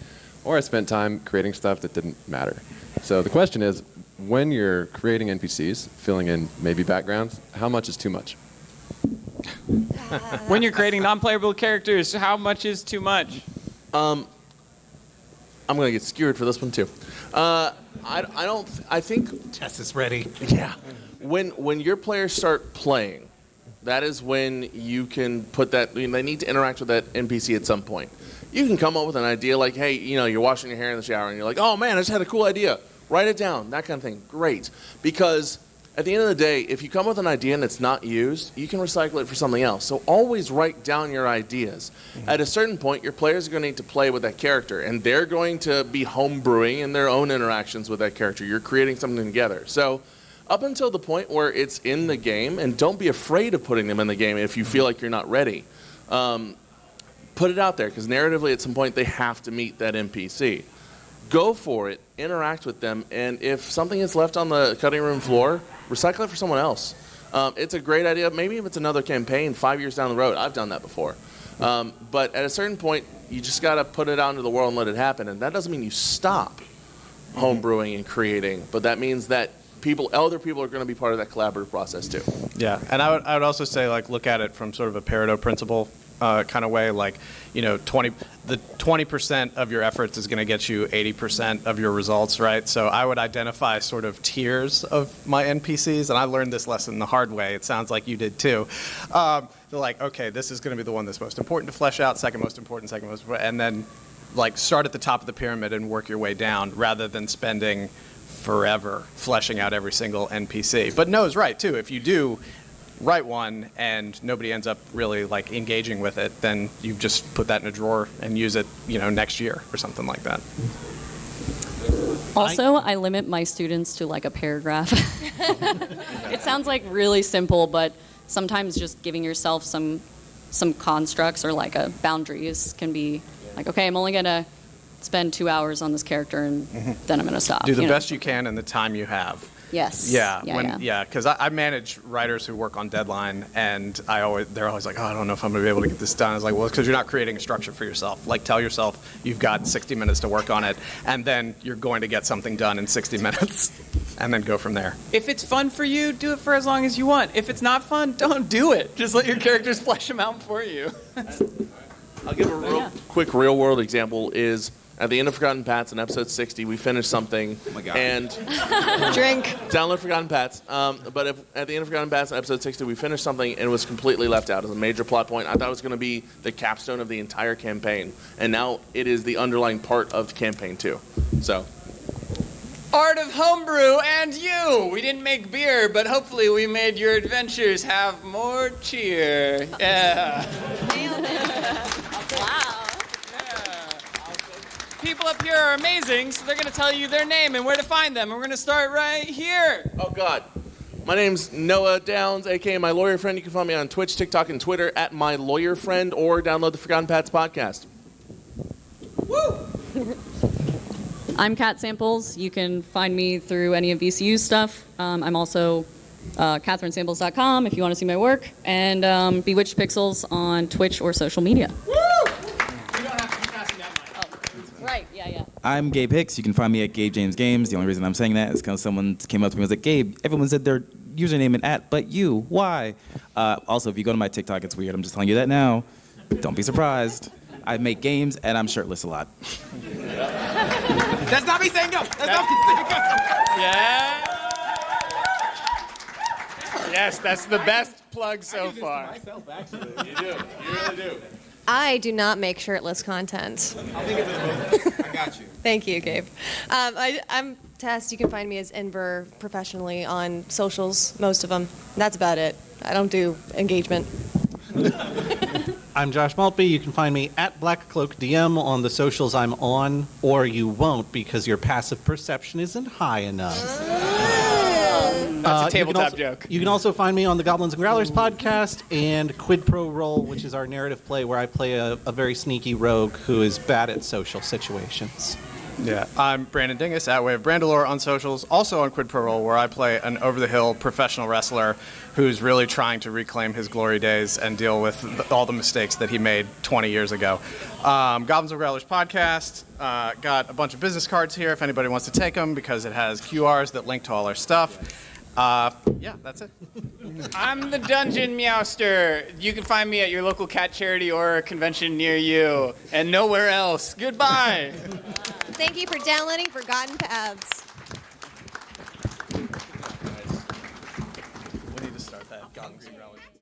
or I spent time creating stuff that didn't matter. So the question is, when you're creating NPCs, filling in maybe backgrounds, how much is too much?
When you're creating non-playable characters, how much is too much?
I'm gonna get skewered for this one too. I think
Tess is ready.
Yeah. When your players start playing, that is when you can put that. I mean, they need to interact with that NPC at some point. You can come up with an idea like, hey, you're washing your hair in the shower and you're like, oh man, I just had a cool idea. Write it down, that kind of thing. Great. Because at the end of the day, if you come with an idea and it's not used, you can recycle it for something else. So always write down your ideas. Mm-hmm. At a certain point, your players are going to need to play with that character, and they're going to be homebrewing in their own interactions with that character. You're creating something together. So up until the point where it's in the game, and don't be afraid of putting them in the game if you feel like you're not ready. Put it out there, because narratively at some point they have to meet that NPC. Go for it, interact with them, and if something is left on the cutting room floor, recycle it for someone else. It's a great idea. Maybe if it's another campaign 5 years down the road. I've done that before. But at a certain point, you just got to put it out into the world and let it happen. And that doesn't mean you stop homebrewing and creating, but that means that other people are going to be part of that collaborative process too.
Yeah, and I would also say, like, look at it from sort of a Pareto principle kind of way. Like, 20% of your efforts is going to get you 80% of your results, right? So I would identify sort of tiers of my NPCs, and I learned this lesson the hard way. It sounds like you did too. They're like, okay, this is going to be the one that's most important to flesh out, second most important, and then like start at the top of the pyramid and work your way down, rather than spending forever fleshing out every single NPC. But Noah's right too. If you do write one and nobody ends up really like engaging with it, then you just put that in a drawer and use it, next year or something like that.
Also, I limit my students to like a paragraph. It sounds like really simple, but sometimes just giving yourself some constructs or like a boundaries can be like, okay, I'm only gonna spend 2 hours on this character and then I'm gonna stop.
Do the best you can in the time you have.
Yes.
Yeah, because I manage writers who work on deadline, and they're always like, oh, I don't know if I'm going to be able to get this done. I was like, well, it's because you're not creating a structure for yourself. Like, tell yourself you've got 60 minutes to work on it, and then you're going to get something done in 60 minutes, and then go from there.
If it's fun for you, do it for as long as you want. If it's not fun, don't do it. Just let your characters flesh them out for you.
I'll give a quick real-world example is at the end of Forgotten Pats in episode 60, we finished something. Oh my God. And
drink.
Download Forgotten Pats. But at the end of Forgotten Pats in episode 60, we finished something and it was completely left out as a major plot point. I thought it was going to be the capstone of the entire campaign. And now it is the underlying part of the campaign, too. So.
Art of Homebrew and you. We didn't make beer, but hopefully we made your adventures have more cheer. Yeah.
Wow.
People up here are amazing, so they're going to tell you their name and where to find them. And we're going to start right here.
Oh, God. My name's Noah Downs, a.k.a. My Lawyer Friend. You can find me on Twitch, TikTok, and Twitter at My Lawyer Friend, or download the Forgotten Pats podcast.
Woo! I'm Kat Samples. You can find me through any of VCU's stuff. I'm also CatherineSamples.com if you want to see my work, and Bewitched Pixels on Twitch or social media.
Woo!
Right, yeah.
I'm Gabe Hicks. You can find me at Gabe James Games. The only reason I'm saying that is because someone came up to me and was like, Gabe, everyone said their username and @ but you. Why? Also, if you go to my TikTok, it's weird. I'm just telling you that now. Don't be surprised. I make games and I'm shirtless a lot.
That's not me saying no. That's not me saying no. Yeah. Yes, that's the best plug so far.
Myself, actually. You do. You really do.
I do not make shirtless content.
I'll think of this moment. I got you.
Thank you, Gabe. I'm Tess. You can find me as Inver professionally on socials, most of them. That's about it. I don't do engagement.
I'm Josh Maltby. You can find me at Black Cloak DM on the socials I'm on, or you won't because your passive perception isn't high enough.
That's a tabletop joke.
You can also find me on the Goblins and Growlers podcast and Quid Pro Roll, which is our narrative play where I play a very sneaky rogue who is bad at social situations.
Yeah, I'm Brandon Dingus at Way of Brandalore on socials, also on Quid Pro Roll, where I play an over-the-hill professional wrestler who's really trying to reclaim his glory days and deal with all the mistakes that he made 20 years ago. Goblins and Growlers podcast, got a bunch of business cards here if anybody wants to take them because it has QRs that link to all our stuff. Yeah, that's it.
I'm the Dungeon Meowster. You can find me at your local cat charity or convention near you, and nowhere else. Goodbye.
Thank you for downloading Forgotten Paths.
We need to start that Goblins and Growlers.